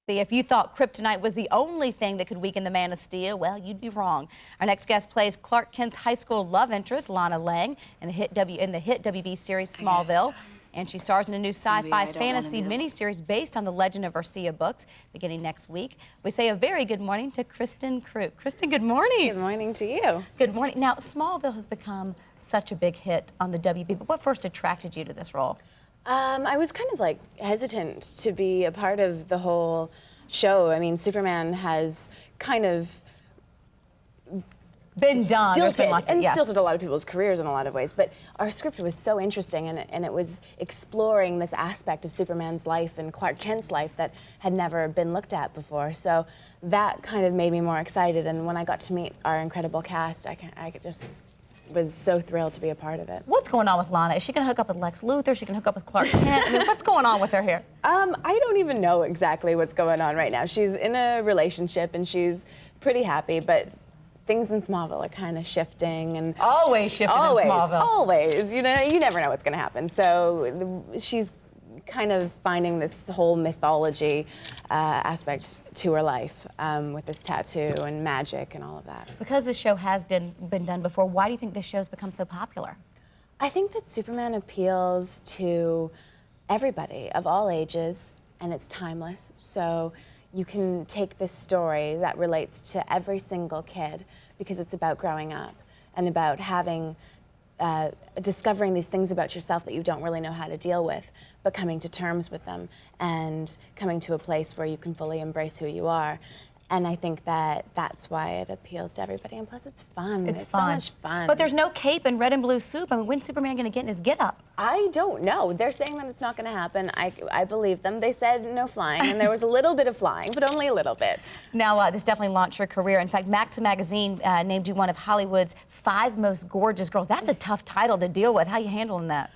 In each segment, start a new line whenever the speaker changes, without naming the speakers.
If you thought kryptonite was the only thing that could weaken the Man of Steel, well, you'd be wrong. Our next guest plays Clark Kent's high school love interest, Lana Lang, in the hit WB series Smallville. And she stars in a new sci-fi fantasy miniseries based on the Legend of Earthsea books beginning next week. We say a very good morning to Kristin Kreuk. Kristin, good morning.
Good morning to you.
Good morning. Now, Smallville has become such a big hit on the WB, but what first attracted you to this role?
I was kind of like hesitant to be a part of the whole show. I mean, Superman has kind of
been done.
Stilted a lot of people's careers in a lot of ways, but our script was so interesting, and it was exploring this aspect of Superman's life and Clark Kent's life that had never been looked at before. So that kind of made me more excited, and when I got to meet our incredible cast, I just was so thrilled to be a part of it.
What's going on with Lana? Is she going to hook up with Lex Luthor? Is she going to hook up with Clark Kent? I mean, what's going on with her here?
I don't even know exactly what's going on right now. She's in a relationship and she's pretty happy, but things in Smallville are kind of shifting and
always shifting in Smallville.
Always. You know, you never know what's going to happen. So she's kind of finding this whole mythology aspect to her life with this tattoo and magic and all of that.
Because this show has been done before, why do you think this show's become so popular?
I think that Superman appeals to everybody of all ages, and it's timeless. So you can take this story that relates to every single kid because it's about growing up and about having discovering these things about yourself that you don't really know how to deal with, but coming to terms with them and coming to a place where you can fully embrace who you are. And I think that that's why it appeals to everybody. And plus, it's fun. It's so much fun.
But there's no cape and red and blue soup. I mean, when's Superman going to get in his get-up?
I don't know. They're saying that it's not going to happen. I believe them. They said no flying, and there was a little bit of flying, but only a little bit.
Now, this definitely launched your career. In fact, Maxim magazine named you one of Hollywood's 5 most gorgeous girls. That's a tough title to deal with. How are you handling that?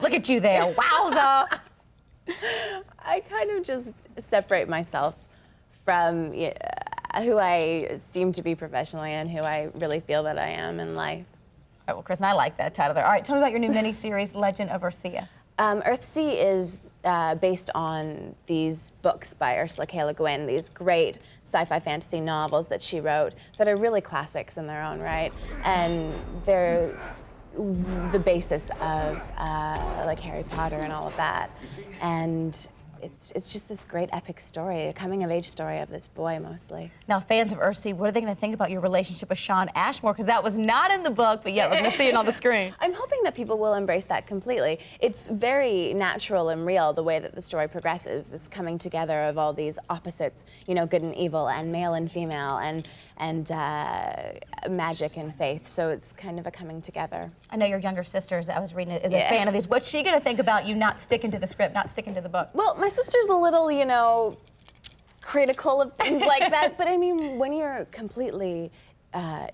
Look at you there. Wowza!
I kind of just separate myself from who I seem to be professionally and who I really feel that I am in life.
All right, well, Kristin, I like that title there. All right, tell me about your new miniseries, Legend of Earthsea.
Earthsea is based on these books by Ursula K. Le Guin, these great sci-fi fantasy novels that she wrote that are really classics in their own right, and they're the basis of like Harry Potter and all of that. And it's just this great epic story, a coming-of-age story of this boy, mostly.
Now, fans of Earthsea, what are they going to think about your relationship with Shawn Ashmore? Because that was not in the book, but yet we're going to see it on the screen.
I'm hoping that people will embrace that completely. It's very natural and real, the way that the story progresses, this coming together of all these opposites, you know, good and evil, and male and female, and magic and faith. So it's kind of a coming together.
I know your younger sister, as I was reading it, is a fan of these. What's she going to think about you not sticking to the script, not sticking to the book?
Well, my sister's a little, you know, critical of things like that, but I mean, when you're completely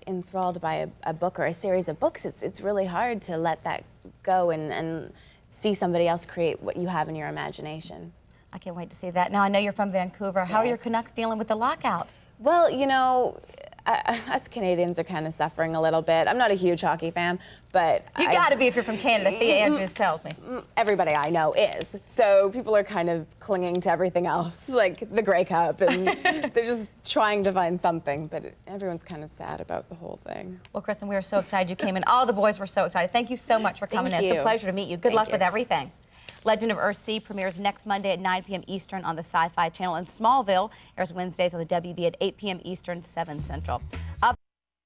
enthralled by a book or a series of books, it's really hard to let that go and see somebody else create what you have in your imagination.
I can't wait to see that. Now, I know you're from Vancouver. How are your Canucks dealing with the lockout?
Well, you know, us Canadians are kind of suffering a little bit. I'm not a huge hockey fan, but
you got to be if you're from Canada. Thea Andrews tells me.
Everybody I know is. So people are kind of clinging to everything else, like the Grey Cup, and they're just trying to find something. But everyone's kind of sad about the whole thing.
Well, Kristin, we are so excited you came in. All the boys were so excited. Thank you so much for coming in. It's a pleasure to meet you. Good luck with everything. Legend of Earthsea premieres next Monday at 9 p.m. Eastern on the Sci-Fi Channel, and Smallville airs Wednesdays on the WB at 8 p.m. Eastern, 7 Central.